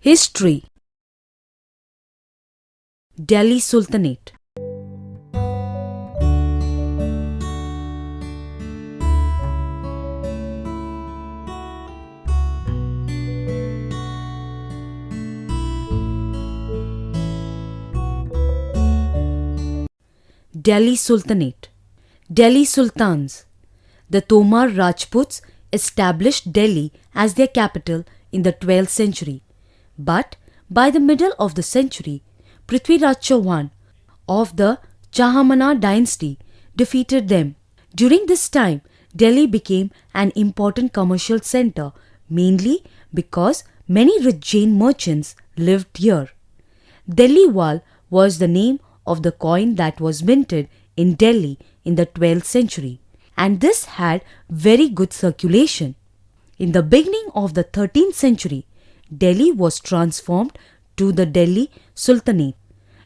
History. Delhi Sultanate. Delhi Sultanate. Delhi Sultans. The Tomar Rajputs established Delhi as their capital in the 12th century. But by the middle of the century, Prithviraj Chauhan of the Chahamana dynasty defeated them. During this time, Delhi became an important commercial center, mainly because many rich Jain merchants lived here. Delhi Wal was the name of the coin that was minted in Delhi in the 12th century, and this had very good circulation. In the beginning of the 13th century, Delhi was transformed to the Delhi Sultanate.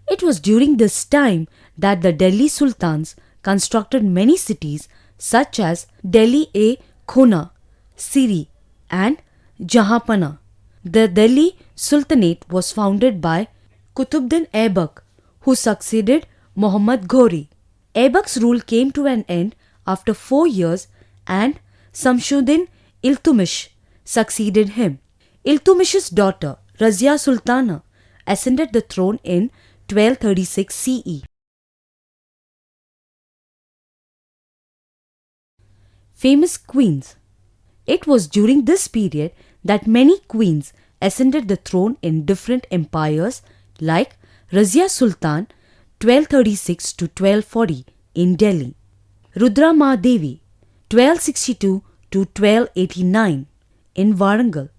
It was during this time that the Delhi Sultans constructed many cities such as Delhi-e-Khona, Siri and Jahanpana. The Delhi Sultanate was founded by Qutbuddin Aibak, who succeeded Muhammad Ghori. Aibak's rule came to an end after 4 years and Samshuddin Iltutmish succeeded him. Iltutmish's daughter, Razia Sultana, ascended the throne in 1236 CE. Famous queens. It was during this period that many queens ascended the throne in different empires like Razia Sultan 1236 to 1240 in Delhi, Rudra Devi 1262 to 1289 in Warangal,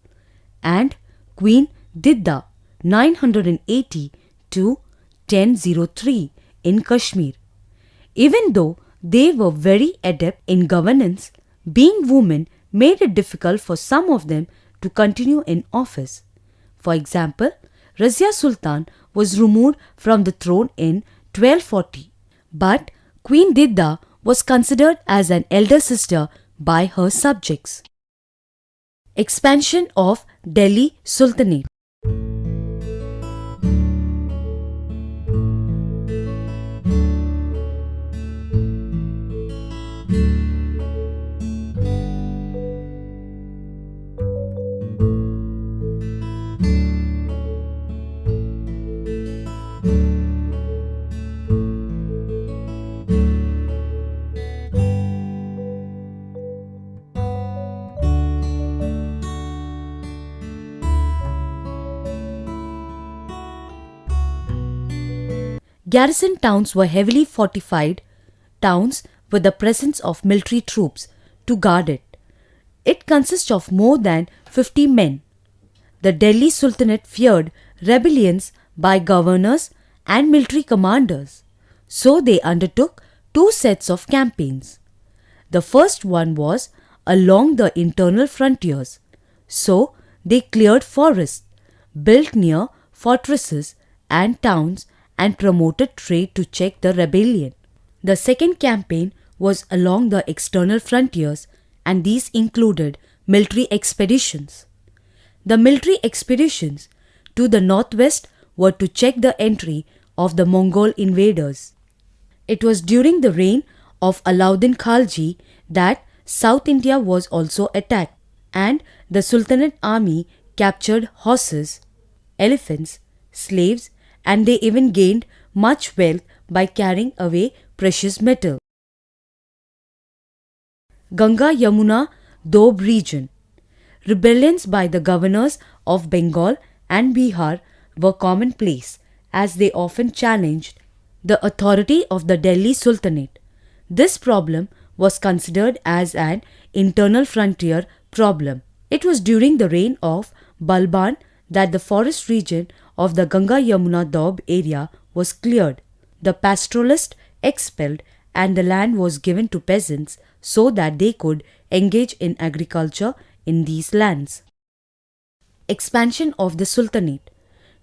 and Queen Didda 980 to 1003 in Kashmir. Even though they were very adept in governance, being women made it difficult for some of them to continue in office. For example, Razia Sultan was removed from the throne in 1240, but Queen Didda was considered as an elder sister by her subjects. Expansion of Delhi Sultanate. Garrison towns were heavily fortified towns with the presence of military troops to guard it. It consists of more than 50 men. The Delhi Sultanate feared rebellions by governors and military commanders, so they undertook 2 sets of campaigns. The first one was along the internal frontiers, so they cleared forests, built near fortresses and towns, and promoted trade to check the rebellion. The second campaign was along the external frontiers, and these included military expeditions. The military expeditions to the northwest were to check the entry of the Mongol invaders. It was during the reign of Alauddin Khalji that South India was also attacked, and the Sultanate army captured horses, elephants, slaves, and they even gained much wealth by carrying away precious metal. Ganga Yamuna Doab region. Rebellions by the governors of Bengal and Bihar were commonplace, as they often challenged the authority of the Delhi Sultanate. This problem was considered as an internal frontier problem. It was during the reign of Balban that the forest region of the Ganga Yamuna Doab area was cleared, the pastoralists expelled, and the land was given to peasants so that they could engage in agriculture in these lands. Expansion of the Sultanate.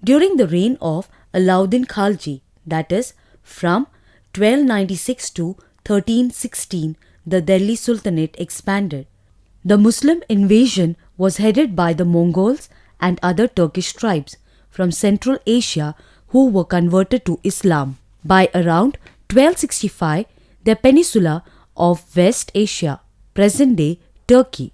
During the reign of Alauddin Khalji, that is, from 1296 to 1316, the Delhi Sultanate expanded. The Muslim invasion was headed by the Mongols and other Turkish tribes from Central Asia who were converted to Islam. By around 1265, the peninsula of West Asia, present-day Turkey,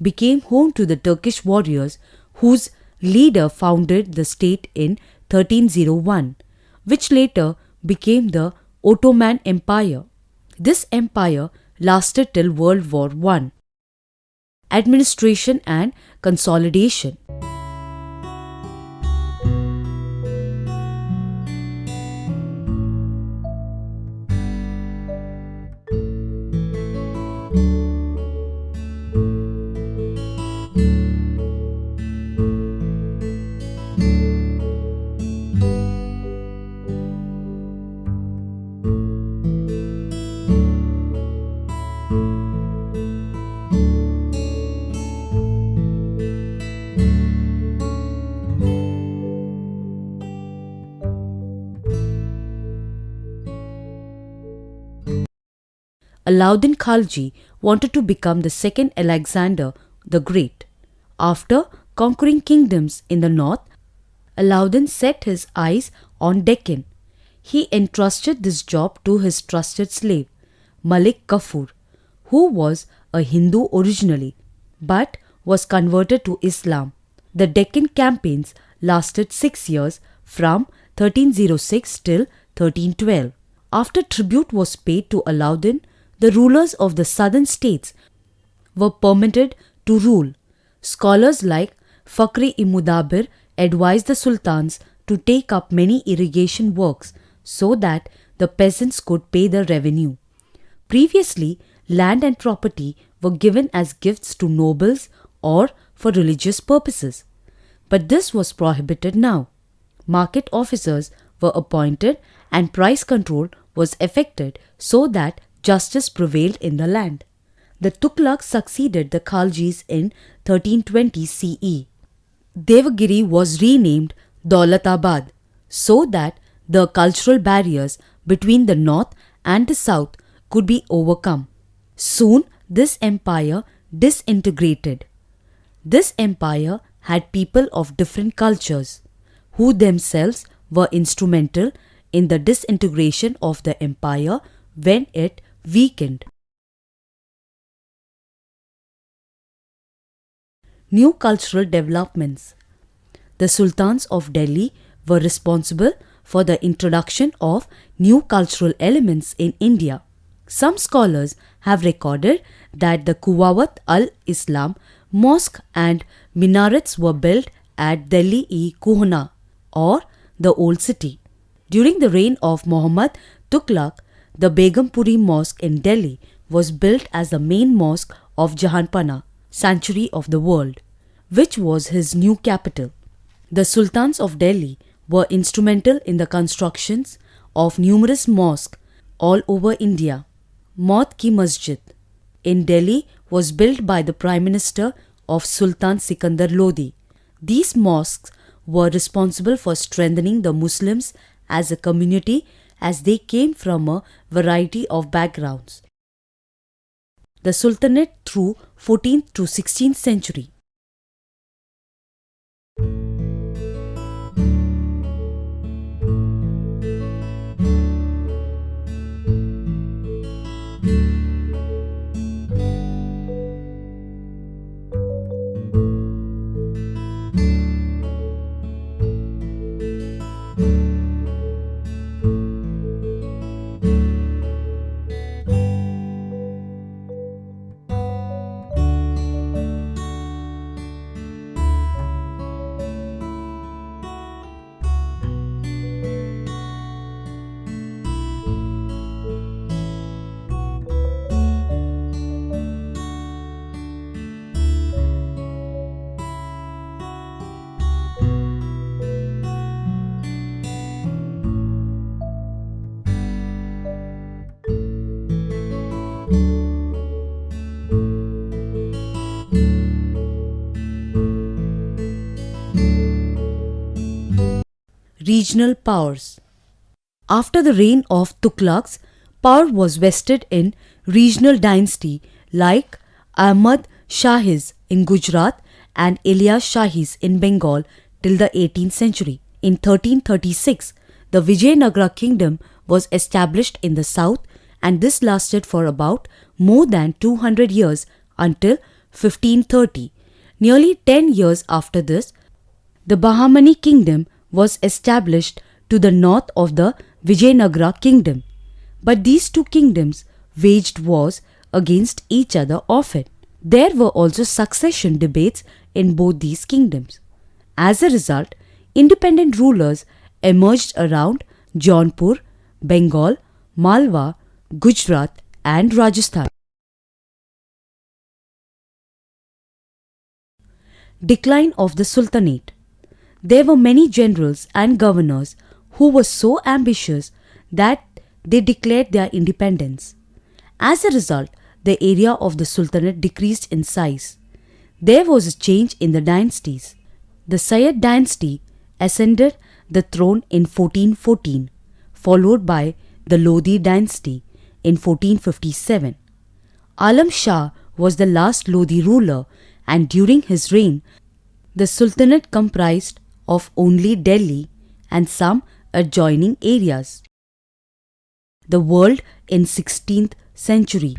became home to the Turkish warriors whose leader founded the state in 1301, which later became the Ottoman Empire. This empire lasted till World War I. Administration and consolidation. Alauddin Khalji wanted to become the second Alexander the Great. After conquering kingdoms in the north, Alauddin set his eyes on Deccan. He entrusted this job to his trusted slave, Malik Kafur, who was a Hindu originally, but was converted to Islam. The Deccan campaigns lasted 6 years from 1306 till 1312. After tribute was paid to Alauddin, the rulers of the southern states were permitted to rule. Scholars like Fakhri-i-Mudabir advised the sultans to take up many irrigation works so that the peasants could pay the revenue. Previously, land and property were given as gifts to nobles or for religious purposes. But this was prohibited now. Market officers were appointed and price control was effected so that justice prevailed in the land. The Tughlaqs succeeded the Khaljis in 1320 CE. Devagiri was renamed Daulatabad so that the cultural barriers between the north and the south could be overcome. Soon this empire disintegrated. This empire had people of different cultures, who themselves were instrumental in the disintegration of the empire when it weakened. New cultural developments. The sultans of Delhi were responsible for the introduction of new cultural elements in India. Some scholars have recorded that the Quwwat al-Islam mosque and minarets were built at Delhi-e-Kuhna, or the Old City. During the reign of Muhammad Tughlaq, the Begumpuri Mosque in Delhi was built as the main mosque of Jahanpana, Sanctuary of the World, which was his new capital. The sultans of Delhi were instrumental in the constructions of numerous mosques all over India. Maut Ki Masjid in Delhi was built by the Prime Minister of Sultan Sikandar Lodi. These mosques were responsible for strengthening the Muslims as a community as they came from a variety of backgrounds. The Sultanate through 14th to 16th century. Regional powers. After the reign of Tughlaqs, power was vested in regional dynasty like Ahmad Shahis in Gujarat and Ilyas Shahis in Bengal till the 18th century. In 1336, the Vijayanagara kingdom was established in the south, and this lasted for about more than 200 years until 1530. Nearly 10 years after this, the Bahmani kingdom was established to the north of the Vijayanagara kingdom. But these two kingdoms waged wars against each other often. There were also succession debates in both these kingdoms. As a result, independent rulers emerged around Jaunpur, Bengal, Malwa, Gujarat, and Rajasthan. Decline of the Sultanate. There were many generals and governors who were so ambitious that they declared their independence. As a result, the area of the Sultanate decreased in size. There was a change in the dynasties. The Sayyid dynasty ascended the throne in 1414, followed by the Lodi dynasty in 1457. Alam Shah was the last Lodi ruler, and during his reign, the Sultanate comprised of only Delhi and some adjoining areas. The world in 16th century.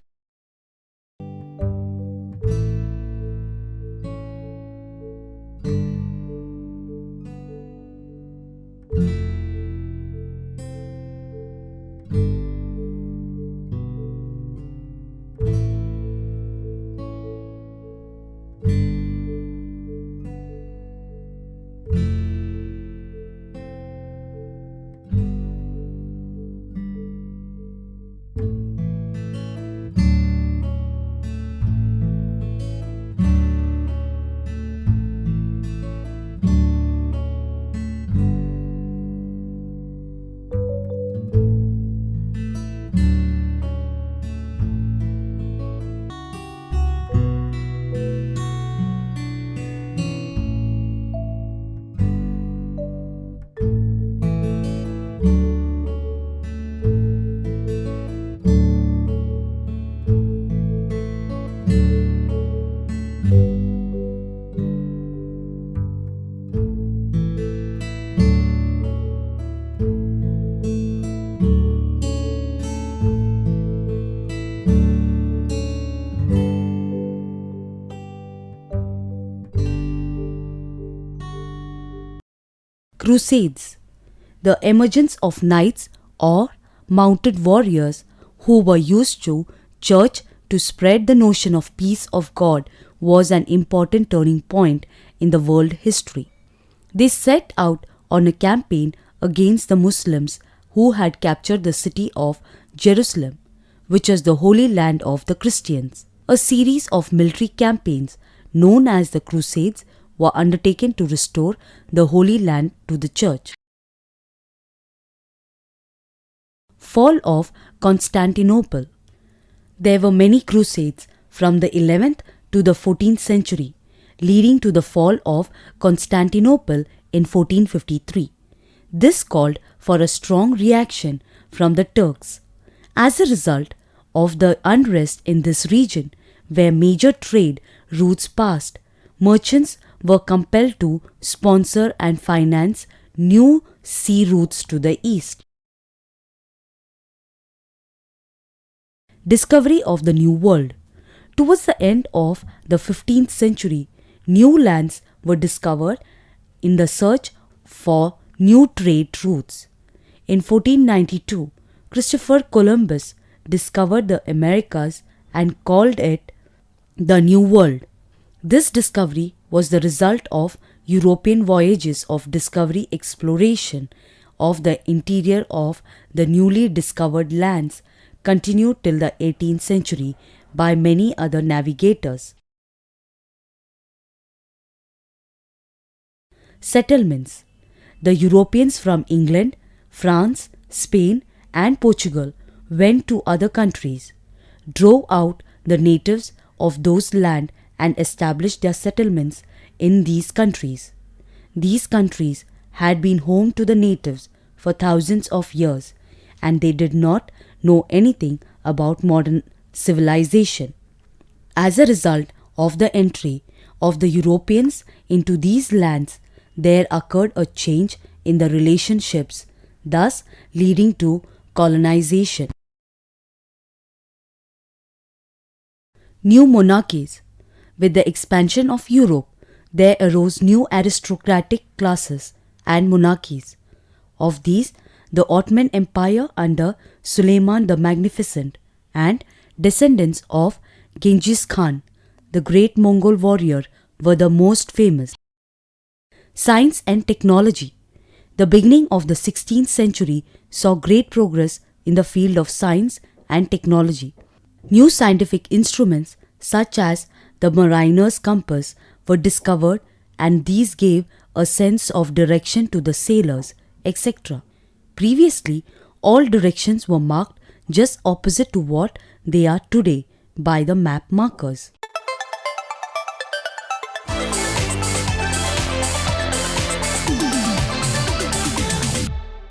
Crusades. The emergence of knights or mounted warriors who were used to church to spread the notion of peace of God was an important turning point in the world history. They set out on a campaign against the Muslims who had captured the city of Jerusalem, which was the holy land of the Christians. A series of military campaigns known as the Crusades were undertaken to restore the Holy Land to the Church. Fall of Constantinople. There were many crusades from the 11th to the 14th century, leading to the fall of Constantinople in 1453. This called for a strong reaction from the Turks. As a result of the unrest in this region, where major trade routes passed, merchants were compelled to sponsor and finance new sea routes to the east. Discovery of the New World. Towards the end of the 15th century, new lands were discovered in the search for new trade routes. In 1492, Christopher Columbus discovered the Americas and called it the New World. This discovery was the result of European voyages of discovery exploration of the interior of the newly discovered lands, continued till the 18th century by many other navigators. Settlements. The Europeans from England, France, Spain, and Portugal went to other countries, drove out the natives of those lands, and established their settlements in these countries. These countries had been home to the natives for thousands of years, and they did not know anything about modern civilization. As a result of the entry of the Europeans into these lands, there occurred a change in the relationships, thus leading to colonization. New monarchies. With the expansion of Europe, there arose new aristocratic classes and monarchies. Of these, the Ottoman Empire under Suleiman the Magnificent and descendants of Genghis Khan, the great Mongol warrior, were the most famous. Science and technology. The beginning of the 16th century saw great progress in the field of science and technology. New scientific instruments such as the mariner's compass were discovered, and these gave a sense of direction to the sailors, etc. Previously, all directions were marked just opposite to what they are today by the map markers.